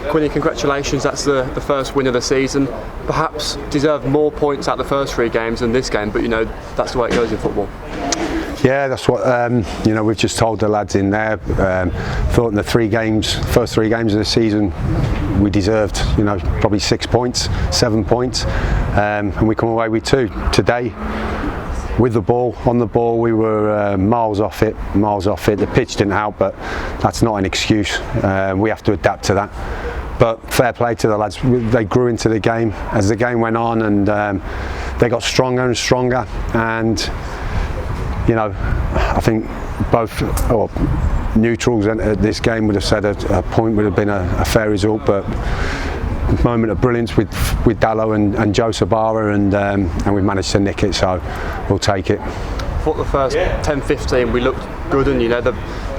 Quinny, congratulations, that's the first win of the season. Perhaps deserved more points out the first 3 games than this game, but you know, that's the way it goes in football. Yeah, that's what you know. We've just told the lads in there. Thought in the first three games of the season, we deserved, you know, probably 6 points, 7 points, and we come away with 2 today. With the ball, on the ball, we were miles off it. The pitch didn't help, but that's not an excuse. We have to adapt to that. But fair play to the lads. They grew into the game as the game went on, and they got stronger and stronger. And you know, I think both neutrals at this game would have said a point would have been a fair result, but a moment of brilliance with Dallo and Joe Sabara, and we managed to nick it, so we'll take it. I thought the first 10-15 we looked good, and you know, the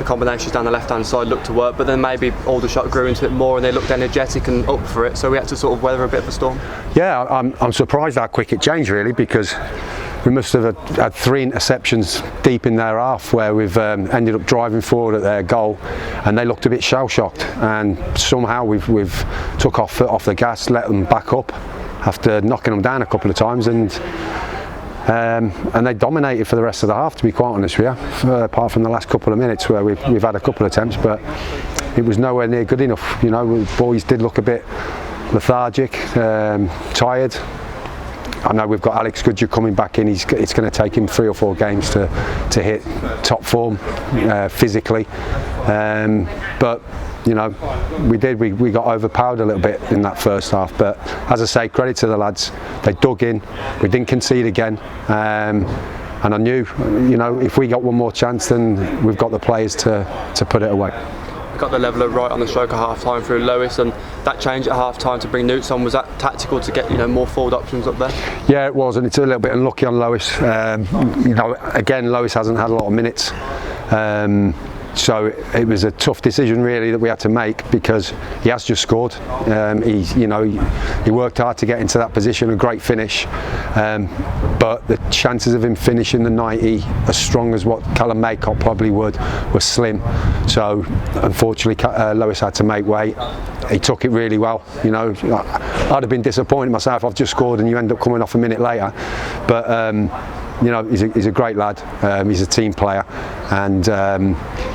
combinations down the left hand side looked to work, but then maybe Aldershot grew into it more and they looked energetic and up for it, so we had to sort of weather a bit of a storm. Yeah, I'm surprised how quick it changed, really, because we must have had 3 interceptions deep in their half where we've ended up driving forward at their goal, and they looked a bit shell-shocked, and somehow we've took our foot off the gas, let them back up after knocking them down a couple of times, and they dominated for the rest of the half, to be quite honest with you, apart from the last couple of minutes where we've had a couple of attempts, but it was nowhere near good enough. You know, the boys did look a bit lethargic, tired. I know we've got Alex Goodger coming back in. It's going to take him 3 or 4 games to hit top form physically, but you know, we got overpowered a little bit in that first half. But as I say, credit to the lads. They dug in. We didn't concede again, and I knew, you know, if we got one more chance, then we've got the players to put it away. Got the leveller right on the stroke at half time through Lewis, and that change at half time to bring Newts on, was that tactical to get, you know, more forward options up there? Yeah, it was, and it's a little bit unlucky on Lewis. You know, again, Lewis hasn't had a lot of minutes, so it was a tough decision really that we had to make, because he has just scored. He worked hard to get into that position, a great finish, but the chances of him finishing the 90 as strong as what Callum Maycock probably would were slim. So unfortunately Lewis had to make way. He took it really well. You know, I'd have been disappointed myself. I've just scored and you end up coming off a minute later, but you know, he's a great lad. He's a team player, and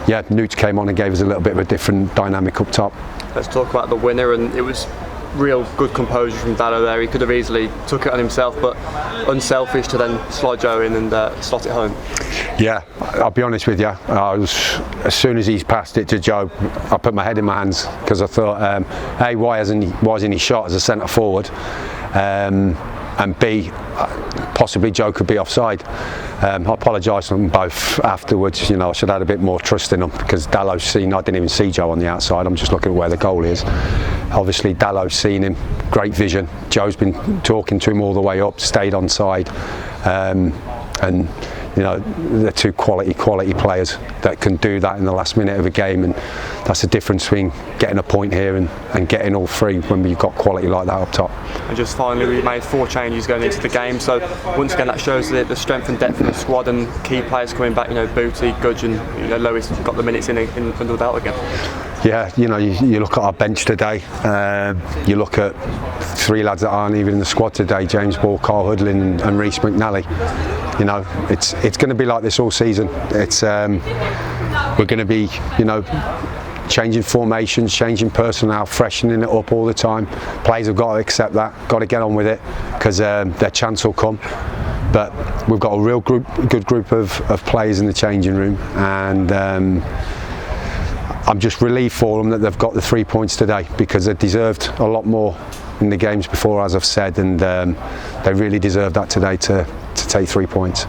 yeah, Newt came on and gave us a little bit of a different dynamic up top. Let's talk about the winner, and it was real good composure from Dallo there. He could have easily took it on himself, but unselfish to then slide Joe in and slot it home. Yeah, I'll be honest with you, as soon as he's passed it to Joe, I put my head in my hands, because I thought, A, why hasn't he shot as a centre forward, and B, possibly Joe could be offside. I apologise to them both afterwards. You know, I should have had a bit more trust in them, because Dallo's seen, I didn't even see Joe on the outside, I'm just looking at where the goal is. Obviously Dallo's seen him, great vision. Joe's been talking to him all the way up, stayed on side, and you know, they're 2 quality players that can do that in the last minute of a game, and that's the difference between getting a point here and getting all 3 when you've got quality like that up top. And just finally, we made 4 changes going into the game, so once again that shows the strength and depth of the squad, and key players coming back. You know, Booty, Gudge, and you know, Lewis got the minutes in under the belt again. Yeah, you know, you look at our bench today, you look at 3 lads that aren't even in the squad today, James Ball, Carl Hoodlin and Reece McNally. You know, it's going to be like this all season. We're going to be, you know, changing formations, changing personnel, freshening it up all the time. Players have got to accept that, got to get on with it, because their chance will come. But we've got a real good group of players in the changing room, and I'm just relieved for them that they've got the 3 points today, because they deserved a lot more in the games before, as I've said, and they really deserved that today to take 3 points.